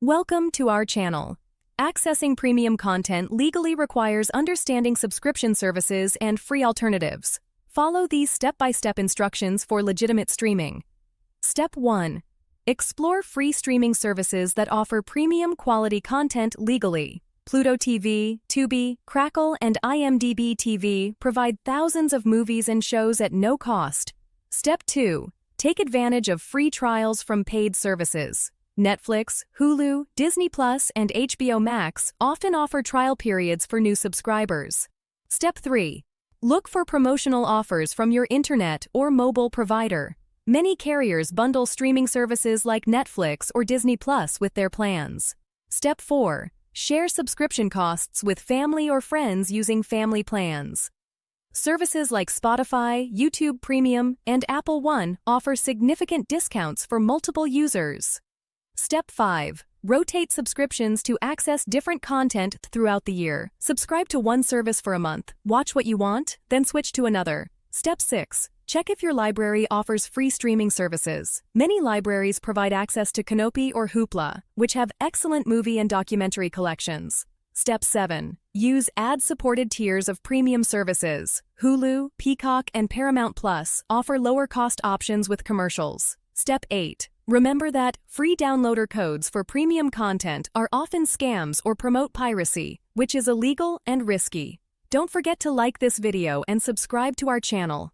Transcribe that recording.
Welcome to our channel. Accessing premium content legally requires understanding subscription services and free alternatives. Follow these step-by-step instructions for legitimate streaming. Step 1. Explore free streaming services that offer premium quality content legally. Pluto TV, Tubi, Crackle, and IMDb TV provide thousands of movies and shows at no cost. Step 2. Take advantage of free trials from paid services. Netflix, Hulu, Disney+, and HBO Max often offer trial periods for new subscribers. Step 3. Look for promotional offers from your internet or mobile provider. Many carriers bundle streaming services like Netflix or Disney+ with their plans. Step 4. Share subscription costs with family or friends using family plans. Services like Spotify, YouTube Premium, and Apple One offer significant discounts for multiple users. Step 5. Rotate subscriptions to access different content throughout the year. Subscribe to one service for a month, watch what you want, then switch to another. Step 6. Check if your library offers free streaming services. Many libraries provide access to Canopy or Hoopla, which have excellent movie and documentary collections. Step 7. Use ad-supported tiers of premium services. Hulu, Peacock, and Paramount Plus offer lower-cost options with commercials. Step 8. Remember that free downloader codes for premium content are often scams or promote piracy, which is illegal and risky. Don't forget to like this video and subscribe to our channel.